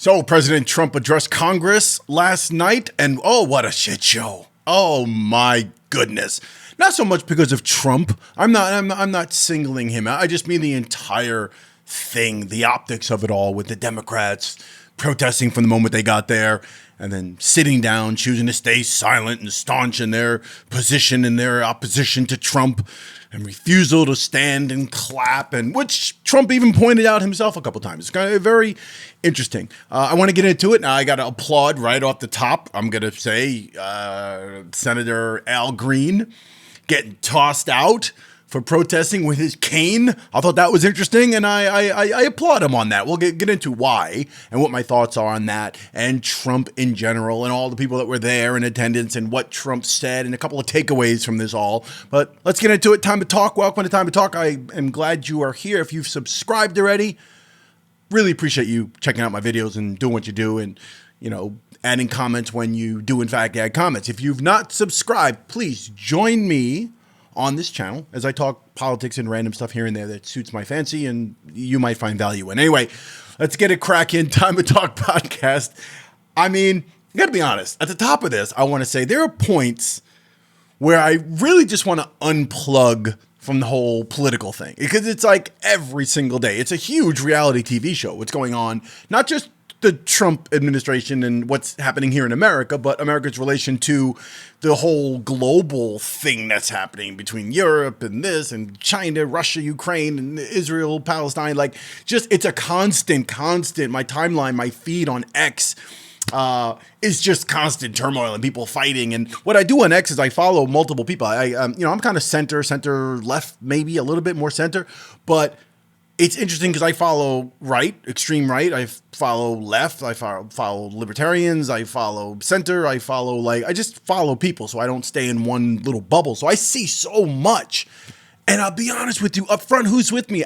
So President Trump addressed Congress last night, and oh, what a shit show. Oh my goodness. Not so much because of Trump. I'm not singling him out. I just mean the entire thing, the optics of it all, with the Democrats protesting from the moment they got there and then sitting down, choosing to stay silent and staunch in their position in their opposition to Trump, and refusal to stand and clap, and which Trump even pointed out himself a couple times. It's kind of very interesting. I want to get into it. Now, I got to applaud right off the top. I'm going to say Senator Al Green getting tossed out for protesting with his cane. I thought that was interesting, and I applaud him on that. We'll get into why and what my thoughts are on that, and Trump in general, and all the people that were there in attendance, and what Trump said, and a couple of takeaways from this all. But let's get into it. Time to talk. Welcome to Time to Talk. I am glad you are here. If you've subscribed already, really appreciate you checking out my videos and doing what you do, and adding comments when you do in fact add comments. If you've not subscribed, please join me on this channel as I talk politics and random stuff here and there that suits my fancy and you might find value in. Anyway, let's get it cracking. Time to Talk podcast. I mean, you gotta be honest. At the top of this, I want to say there are points where I really just want to unplug from the whole political thing, because it's like every single day. It's a huge reality TV show. What's going on, not just the Trump administration and what's happening here in America, but America's relation to the whole global thing that's happening between Europe and this and China, Russia, Ukraine, and Israel, Palestine. Like, just, it's a constant. My timeline, my feed on X is just constant turmoil and people fighting. And what I do on X is I follow multiple people. I'm kind of center left, maybe a little bit more center, but it's interesting because I follow right, extreme right. I follow left. I follow libertarians. I follow center. I just follow people so I don't stay in one little bubble. So I see so much. And I'll be honest with you up front, who's with me?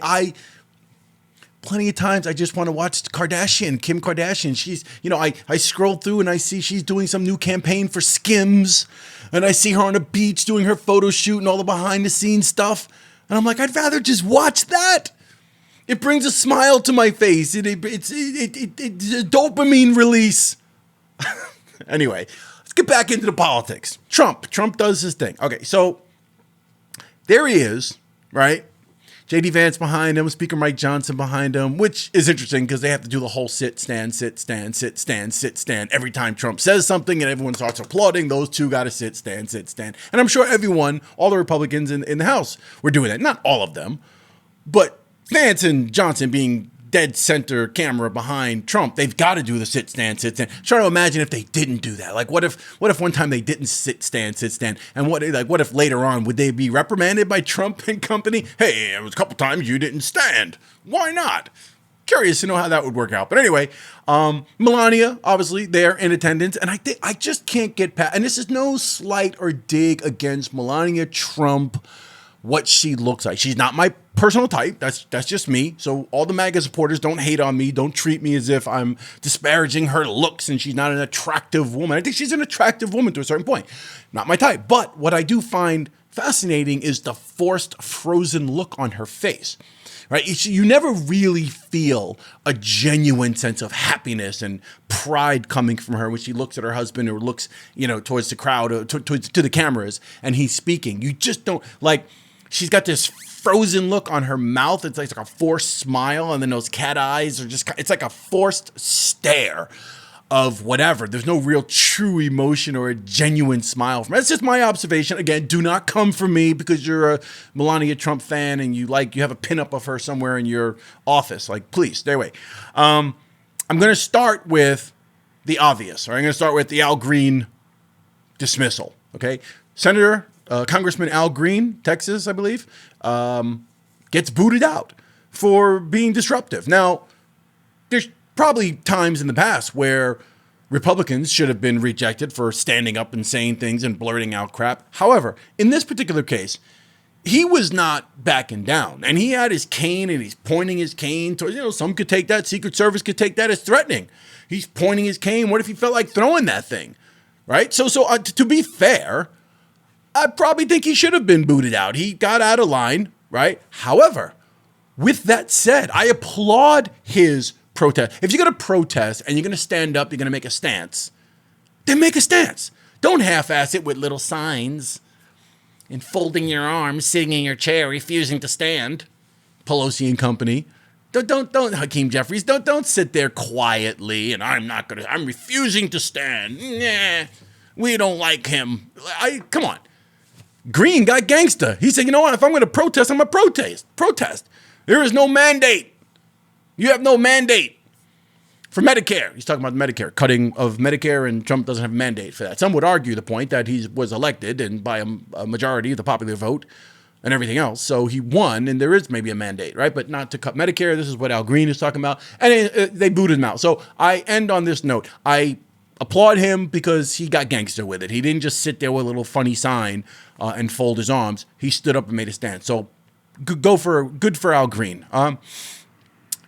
Plenty of times I just want to watch Kim Kardashian. She's, I scroll through and I see she's doing some new campaign for Skims. And I see her on a beach doing her photo shoot and all the behind the scenes stuff. And I'm like, I'd rather just watch that. It brings a smile to my face. It's a dopamine release. Anyway, let's get back into the politics. Trump does his thing. Okay, so there he is, right? J.D. Vance behind him, Speaker Mike Johnson behind him, which is interesting because they have to do the whole sit, stand every time Trump says something and everyone starts applauding. Those two got to sit, stand. And I'm sure all the Republicans in the House were doing that. Not all of them, but Vance and Johnson being dead center camera behind Trump, they've got to do the sit, stand. Try to imagine if they didn't do that. Like, what if one time they didn't sit, stand? And what if later on, would they be reprimanded by Trump and company? Hey, it was a couple times you didn't stand. Why not? Curious to know how that would work out. But anyway, Melania, obviously, there in attendance. And I just can't get past, and this is no slight or dig against Melania Trump, what she looks like. She's not my personal type. That's just me. So all the MAGA supporters, don't hate on me. Don't treat me as if I'm disparaging her looks and she's not an attractive woman. I think she's an attractive woman to a certain point. Not my type. But what I do find fascinating is the forced, frozen look on her face. Right? You never really feel a genuine sense of happiness and pride coming from her when she looks at her husband or looks, towards the crowd, to the cameras, and he's speaking. You just don't, like, she's got this frozen look on her mouth. It's like a forced smile, and then those cat eyes are it's like a forced stare of whatever. There's no real true emotion or a genuine smile from her. That's just my observation. Again, do not come for me because you're a Melania Trump fan and you have a pinup of her somewhere in your office. Like, please, stay away. I'm going to start with the obvious. Or I'm going to start with the Al Green dismissal. Okay, Congressman Al Green, Texas, I believe, gets booted out for being disruptive. Now, there's probably times in the past where Republicans should have been rejected for standing up and saying things and blurting out crap. However, in this particular case, he was not backing down, and he had his cane and he's pointing his cane towards, some could take that, Secret Service could take that as threatening. He's pointing his cane. What if he felt like throwing that thing? Right? So to be fair, I probably think he should have been booted out. He got out of line, right? However, with that said, I applaud his protest. If you're going to protest and you're going to stand up, you're going to make a stance, then make a stance. Don't half-ass it with little signs and folding your arms, sitting in your chair, refusing to stand. Pelosi and company. Don't Hakeem Jeffries, don't sit there quietly and I'm refusing to stand. Nah, we don't like him. Come on. Green got gangster. He said, you know what? If I'm going to protest, I'm going to protest. There is no mandate. You have no mandate for Medicare. He's talking about Medicare, cutting of Medicare, and Trump doesn't have a mandate for that. Some would argue the point that he was elected and by a majority of the popular vote and everything else. So he won, and there is maybe a mandate, right? But not to cut Medicare. This is what Al Green is talking about. And they booted him out. So I end on this note. I applaud him because he got gangster with it. He didn't just sit there with a little funny sign and fold his arms. He stood up and made a stand. So good for Al Green.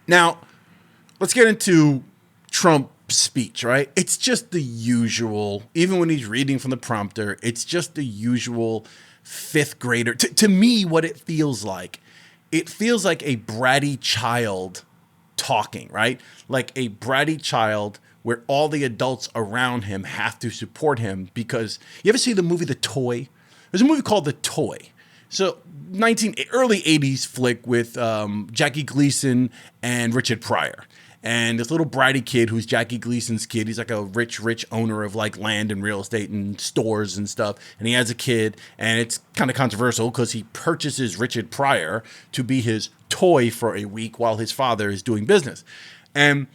Now, let's get into Trump's speech, right? It's just the usual, even when he's reading from the prompter, it's just the usual fifth grader. To me, what it feels like a bratty child talking, right? Like a bratty child where all the adults around him have to support him because you ever see the movie The Toy? There's a movie called The Toy. So early 80s flick with Jackie Gleason and Richard Pryor. And this little bratty kid who's Jackie Gleason's kid, he's like a rich owner of like land and real estate and stores and stuff. And he has a kid, and it's kind of controversial because he purchases Richard Pryor to be his toy for a week while his father is doing business. And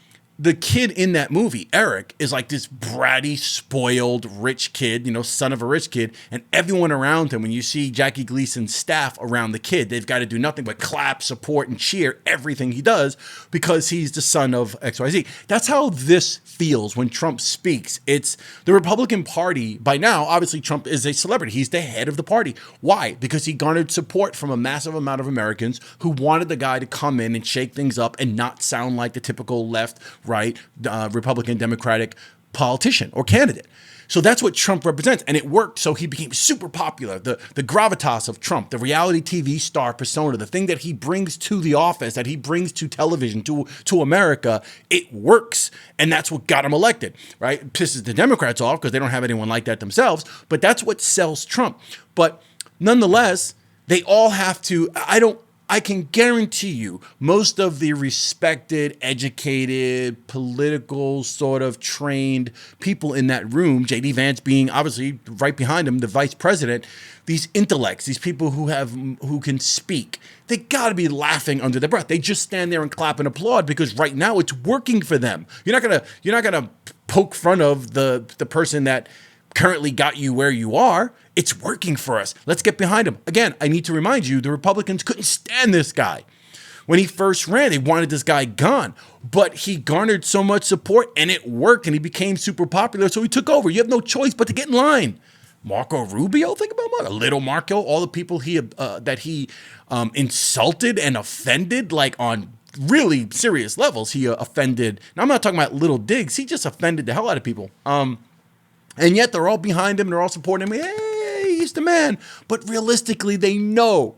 the kid in that movie, Eric, is like this bratty, spoiled, rich kid, son of a rich kid. And everyone around him, when you see Jackie Gleason's staff around the kid, they've got to do nothing but clap, support, and cheer everything he does because he's the son of XYZ. That's how this feels when Trump speaks. It's the Republican Party. By now, obviously, Trump is a celebrity. He's the head of the party. Why? Because he garnered support from a massive amount of Americans who wanted the guy to come in and shake things up and not sound like the typical left, right, Republican, Democratic politician or candidate. So that's what Trump represents, and it worked. So he became super popular. The gravitas of Trump, the reality TV star persona, the thing that he brings to the office, that he brings to television, to America, it works, and that's what got him elected, right? It pisses the Democrats off because they don't have anyone like that themselves, but that's what sells Trump. But nonetheless, they all have to, I can guarantee you most of the respected, educated, political sort of trained people in that room, J.D. Vance being obviously right behind him, the vice president, these intellects, these people who can speak, they got to be laughing under their breath. They just stand there and clap and applaud because right now it's working for them. You're not gonna poke fun of the person that currently got you where you are. It's working for us. Let's get behind him. Again, I need to remind you, the Republicans couldn't stand this guy. When he first ran, they wanted this guy gone. But he garnered so much support, and it worked, and he became super popular, so he took over. You have no choice but to get in line. Marco Rubio, think about little Marco, all the people that he insulted and offended, like on really serious levels. He offended. Now, I'm not talking about little digs. He just offended the hell out of people. And yet they're all behind him and they're all supporting him. Hey, he's the man. But realistically, they know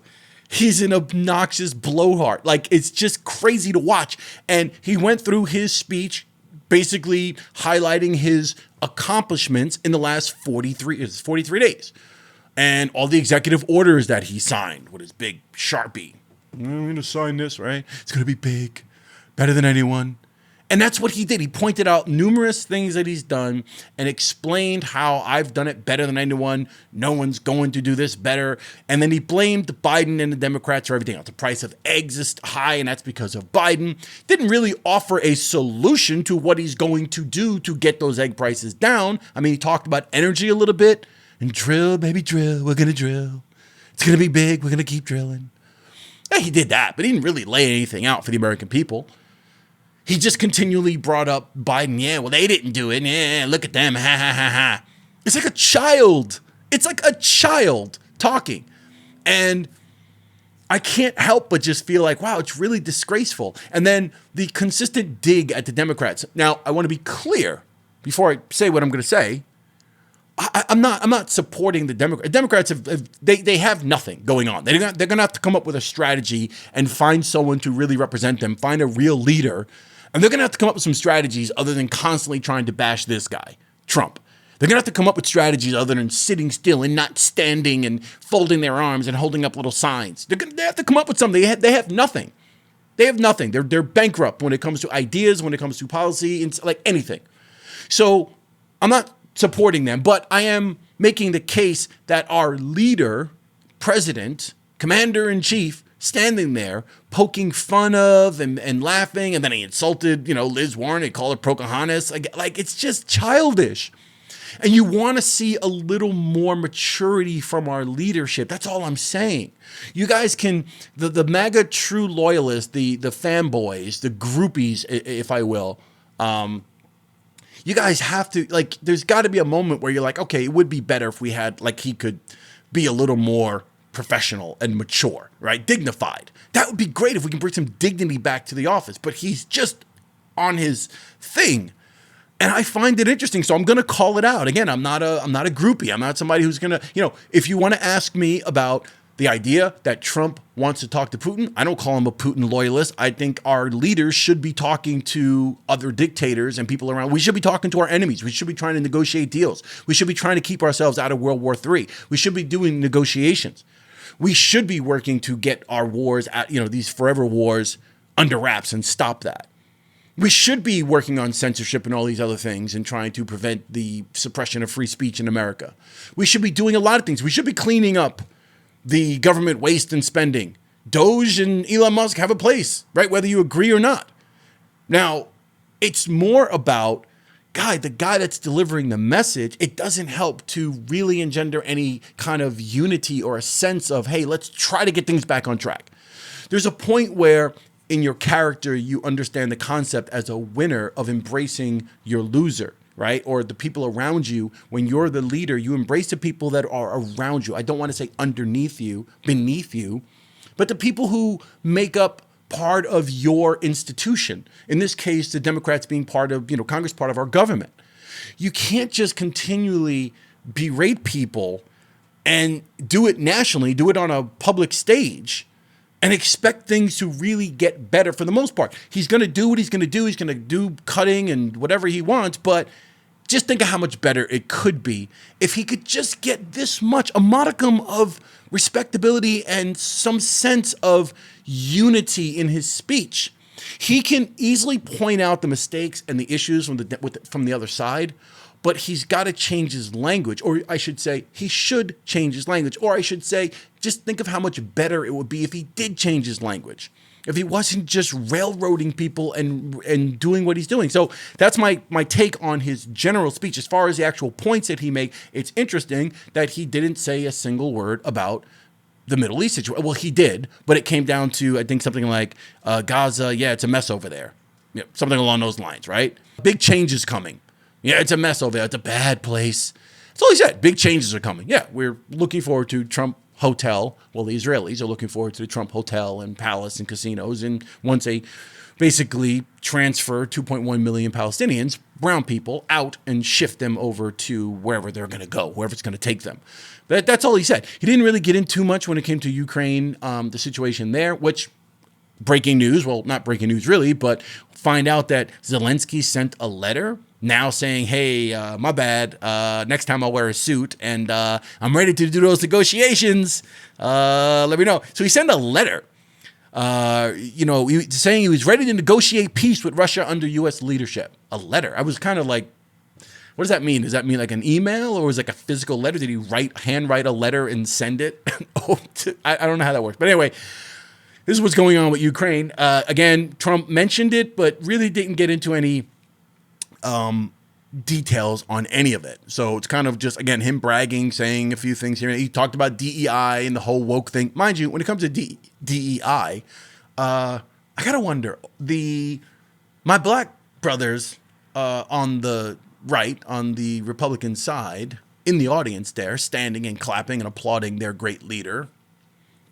he's an obnoxious blowhard. Like, it's just crazy to watch. And he went through his speech basically highlighting his accomplishments in the last 43 days. And all the executive orders that he signed with his big Sharpie. I'm going to sign this, right? It's going to be big, better than anyone. And that's what he did. He pointed out numerous things that he's done and explained how I've done it better than anyone. No one's going to do this better. And then he blamed Biden and the Democrats for everything else. The price of eggs is high, and that's because of Biden. Didn't really offer a solution to what he's going to do to get those egg prices down. I mean, he talked about energy a little bit. And drill, baby, drill. We're going to drill. It's going to be big. We're going to keep drilling. Yeah, he did that, but he didn't really lay anything out for the American people. He just continually brought up Biden. Yeah, well, they didn't do it. Yeah, look at them. Ha, ha, ha, ha. It's like a child. It's like a child talking. And I can't help but just feel like, wow, it's really disgraceful. And then the consistent dig at the Democrats. Now, I want to be clear before I say what I'm going to say. I'm not supporting the Democrats. Democrats they have nothing going on. They're going to have to come up with a strategy and find someone to really represent them, find a real leader, And they're going to have to come up with some strategies other than constantly trying to bash this guy, Trump. They're going to have to come up with strategies other than sitting still and not standing and folding their arms and holding up little signs. They have to come up with something. They have nothing. They have nothing. They're bankrupt when it comes to ideas, when it comes to policy, and like anything. So I'm not supporting them, but I am making the case that our leader, president, commander-in-chief, standing there poking fun of and laughing, and then he insulted, Liz Warren. He called her Pocahontas. Like it's just childish. And you want to see a little more maturity from our leadership. That's all I'm saying. You guys can, the MAGA true loyalists, the fanboys, the groupies, if I will, you guys have to, like, there's got to be a moment where you're like, okay, it would be better if we had, like, he could be a little more professional and mature, right? Dignified. That would be great if we can bring some dignity back to the office. But he's just on his thing. And I find it interesting, so I'm going to call it out. Again, I'm not a groupie. I'm not somebody who's going to, if you want to ask me about the idea that Trump wants to talk to Putin, I don't call him a Putin loyalist. I think our leaders should be talking to other dictators and people around. We should be talking to our enemies. We should be trying to negotiate deals. We should be trying to keep ourselves out of World War III. We should be doing negotiations. We should be working to get our wars, these forever wars, under wraps and stop that. We should be working on censorship and all these other things and trying to prevent the suppression of free speech in America. We should be doing a lot of things. We should be cleaning up the government waste and spending. Doge and Elon Musk have a place, right? Whether you agree or not. Now, it's more about, the guy that's delivering the message. It doesn't help to really engender any kind of unity or a sense of, hey, let's try to get things back on track. There's a point where in your character, you understand the concept as a winner of embracing your loser, right? Or the people around you. When you're the leader, you embrace the people that are around you. I don't want to say underneath you, beneath you, but the people who make up part of your institution. In this case, the Democrats being part of, Congress, part of our government. You can't just continually berate people and do it nationally, do it on a public stage, and expect things to really get better for the most part. He's going to do what he's going to do. He's going to do cutting and whatever he wants, but just think of how much better it could be if he could just get this much, a modicum of respectability and some sense of unity in his speech. He can easily point out the mistakes and the issues from the other side, but he's got to change his language, or I should say he should change his language, or I should say just think of how much better it would be if he did change his language, if he wasn't just railroading people and doing what he's doing. So that's my take on his general speech. As far as the actual points that he made, it's interesting that he didn't say a single word about the Middle East situation. Well, he did, but it came down to, I think, something like Gaza, it's a mess over there. Something along those lines, right? Big changes coming. Yeah, it's a mess over there. It's a bad place. That's all he said. Big changes are coming. Yeah, we're looking forward to Trump Hotel. Well, the Israelis are looking forward to the Trump Hotel and palace and casinos. And once they basically transfer 2.1 million Palestinians, brown people, out and shift them over to wherever they're going to go, wherever it's going to take them. That's all he said. He didn't really get in too much when it came to Ukraine, the situation there, which, breaking news, well, not breaking news really, but find out that Zelensky sent a letter now saying, hey, my bad, next time I'll wear a suit, and I'm ready to do those negotiations. Let me know. So he sent a letter, saying he was ready to negotiate peace with Russia under U.S. leadership. A letter. I was kind of like, what does that mean? Does that mean like an email, or was it like a physical letter? Did he handwrite a letter and send it? I don't know how that works. But anyway, this is what's going on with Ukraine. Again, Trump mentioned it, but really didn't get into any details on any of it. So it's kind of just, again, him bragging, saying a few things here. He talked about DEI and the whole woke thing. Mind you, when it comes to DEI, I gotta wonder, my black brothers on the right, on the Republican side, in the audience there, standing and clapping and applauding their great leader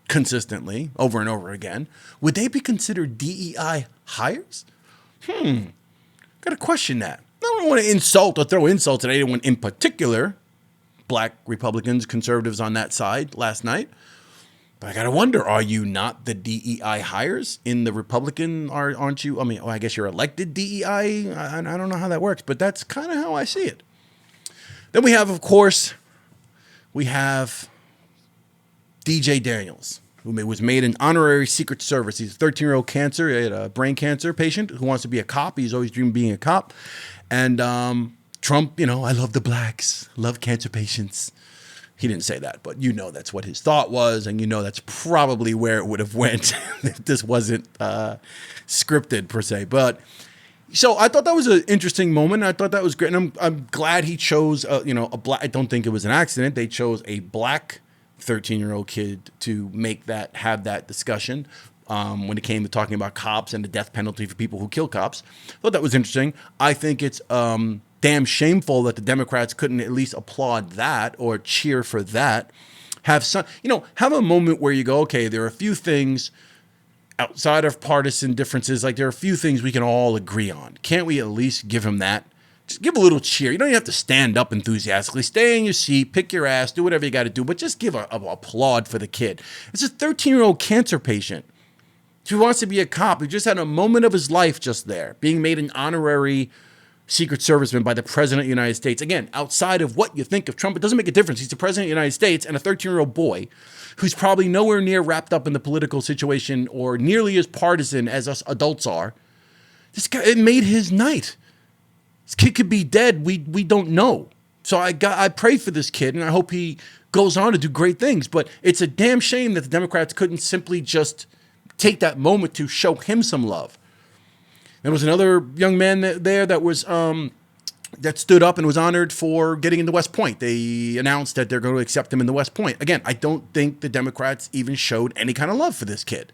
consistently over and over again, would they be considered DEI hires? Gotta question that. I don't want to insult or throw insults at anyone in particular, black Republicans, conservatives on that side last night. But I gotta wonder: are you not the DEI hires in the Republican? Aren't you? I mean, I guess you're elected DEI. I don't know how that works, but that's kind of how I see it. Then we have, of course, DJ Daniels, who was made an honorary Secret Service. He's a 13-year-old cancer, he had a brain cancer patient who wants to be a cop. He's always dreamed of being a cop. And Trump, I love the blacks, love cancer patients. He didn't say that, but that's what his thought was, and that's probably where it would have went if this wasn't scripted per se. But so I thought that was an interesting moment. I thought that was great, and I'm glad he chose a black. I don't think it was an accident. They chose a black 13-year-old kid to have that discussion when it came to talking about cops and the death penalty for people who kill cops. I thought that was interesting. I think it's damn shameful that the Democrats couldn't at least applaud that or cheer for that. Have a moment where you go, okay, there are a few things outside of partisan differences. Like there are a few things we can all agree on. Can't we at least give him that? Just give a little cheer. You don't even have to stand up enthusiastically. Stay in your seat, pick your ass, do whatever you got to do, but just give a applaud for the kid. It's a 13-year-old cancer patient who wants to be a cop, who just had a moment of his life just there, being made an honorary Secret Serviceman by the President of the United States. Again, outside of what you think of Trump, it doesn't make a difference. He's the President of the United States, and a 13-year-old boy who's probably nowhere near wrapped up in the political situation or nearly as partisan as us adults are. This guy, it made his night. This kid could be dead. We don't know. So I pray for this kid, and I hope he goes on to do great things. But it's a damn shame that the Democrats couldn't simply just take that moment to show him some love. There was another young man there that was that stood up and was honored for getting into West Point. They announced that they're going to accept him in the West Point. Again, I don't think the Democrats even showed any kind of love for this kid.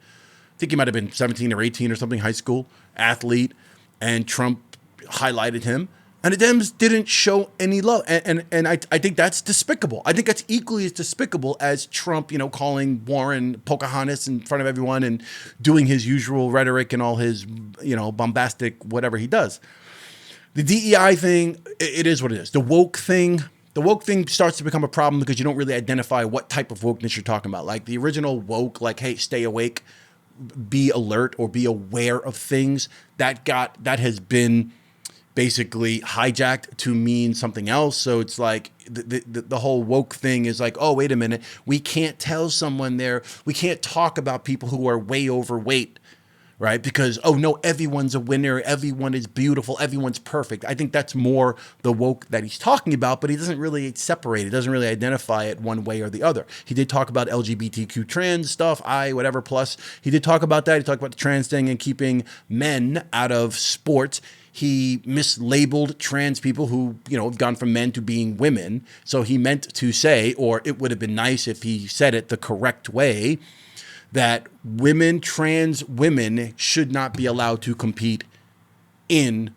I think he might have been 17 or 18 or something, high school athlete, and Trump highlighted him. And the Dems didn't show any love. And I think that's despicable. I think that's equally as despicable as Trump, calling Warren Pocahontas in front of everyone and doing his usual rhetoric and all his, bombastic whatever he does. The DEI thing, it is what it is. The woke thing starts to become a problem because you don't really identify what type of wokeness you're talking about. Like the original woke, like, hey, stay awake, be alert, or be aware of things, that has been basically hijacked to mean something else. So it's like the whole woke thing is like, oh, wait a minute, we can't tell someone we can't talk about people who are way overweight, right? Because, oh no, everyone's a winner, everyone is beautiful, everyone's perfect. I think that's more the woke that he's talking about, but he doesn't really separate it, doesn't really identify it one way or the other. He did talk about LGBTQ trans stuff, whatever plus. He did talk about that. He talked about the trans thing and keeping men out of sports. He mislabeled trans people who, have gone from men to being women. So he meant to say, or it would have been nice if he said it the correct way, that trans women should not be allowed to compete in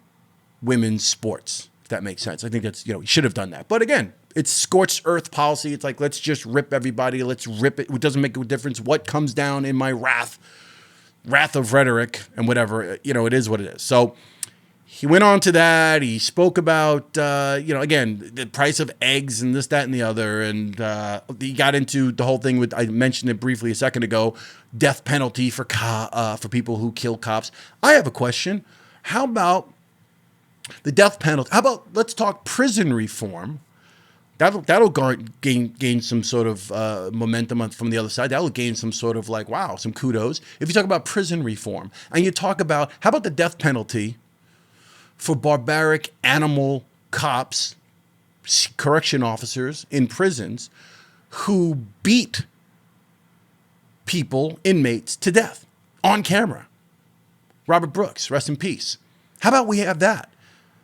women's sports, if that makes sense. I think that's, he should have done that. But again, it's scorched earth policy. It's like, let's just rip everybody. Let's rip it. It doesn't make a difference what comes down in my wrath of rhetoric and whatever, it is what it is. So he went on to that. He spoke about, again, the price of eggs and this, that, and the other. And he got into the whole thing with, I mentioned it briefly a second ago, death penalty for people who kill cops. I have a question. How about the death penalty? How about let's talk prison reform? That'll gain some sort of momentum from the other side. That'll gain some sort of some kudos. If you talk about prison reform and you talk about, how about the death penalty for barbaric animal cops, correction officers in prisons who beat inmates to death on camera? Robert Brooks, rest in peace. How about we have that?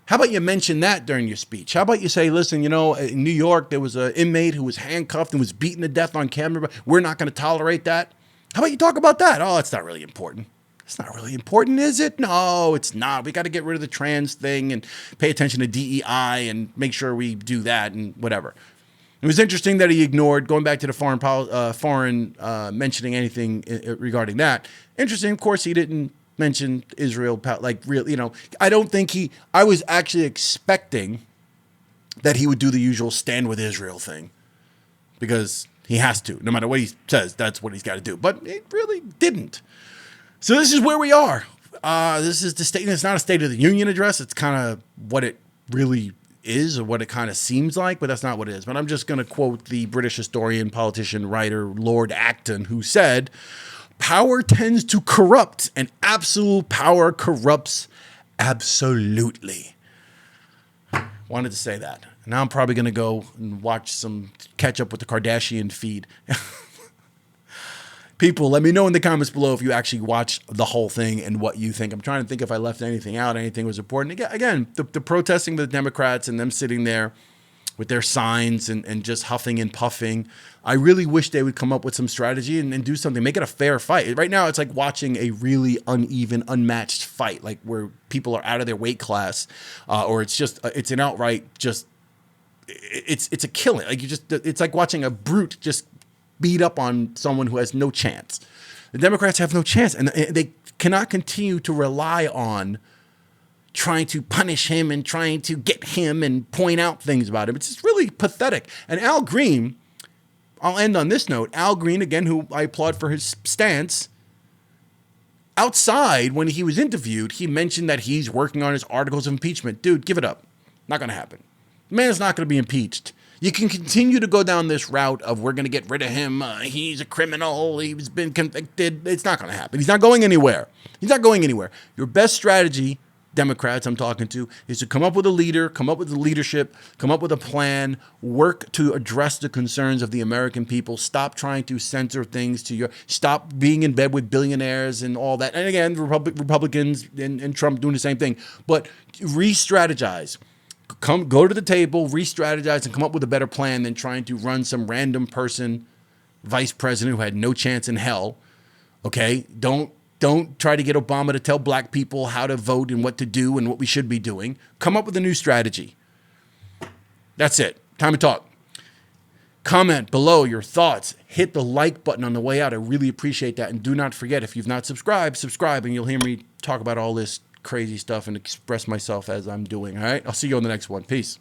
How about you mention that during your speech? How about you say, listen, in New York, there was an inmate who was handcuffed and was beaten to death on camera. We're not going to tolerate that. How about you talk about that? Oh, it's not really important. It's not really important, is it? No, it's not. We got to get rid of the trans thing and pay attention to DEI and make sure we do that and whatever. It was interesting that he ignored, going back to the foreign mentioning anything regarding that. Interesting, of course, he didn't mention Israel, I don't think I was actually expecting that he would do the usual stand with Israel thing, because He has to. No matter what he says, that's what he's got to do. But it really didn't. So this is where we are. This is the state. It's not a State of the Union address. It's kind of what it really is or what it kind of seems like, but that's not what it is. But I'm just going to quote the British historian, politician, writer, Lord Acton, who said, "Power tends to corrupt, and absolute power corrupts absolutely." Wanted to say that. Now I'm probably going to go and catch up with the Kardashian feed. People, let me know in the comments below if you actually watched the whole thing and what you think. I'm trying to think if I left anything out, anything was important. Again, the protesting with the Democrats and them sitting there with their signs and just huffing and puffing. I really wish they would come up with some strategy and do something, make it a fair fight. Right now, it's like watching a really uneven, unmatched fight, like where people are out of their weight class, or it's an outright it's a killing. Like it's like watching a brute just beat up on someone who has no chance. The Democrats have no chance, and they cannot continue to rely on trying to punish him and trying to get him and point out things about him. It's just really pathetic. And Al Green, I'll end on this note. Al Green, again, who I applaud for his stance, outside when he was interviewed, he mentioned that he's working on his articles of impeachment. Dude, give it up. Not going to happen. The man is not going to be impeached. You can continue to go down this route of we're going to get rid of him. He's a criminal. He's been convicted. It's not going to happen. He's not going anywhere. He's not going anywhere. Your best strategy, Democrats I'm talking to, is to come up with a leader, come up with the leadership, come up with a plan, work to address the concerns of the American people. Stop trying to censor things stop being in bed with billionaires and all that. And again, Republicans and Trump doing the same thing. But re-strategize. Go to the table, re-strategize, and come up with a better plan than trying to run some random person, vice president who had no chance in hell. Okay? Don't try to get Obama to tell black people how to vote and what to do and what we should be doing. Come up with a new strategy. That's it. Time to talk. Comment below your thoughts. Hit the like button on the way out. I really appreciate that. And do not forget, if you've not subscribed, subscribe, and you'll hear me talk about all this crazy stuff and express myself as I'm doing. All right? I'll see you on the next one. Peace.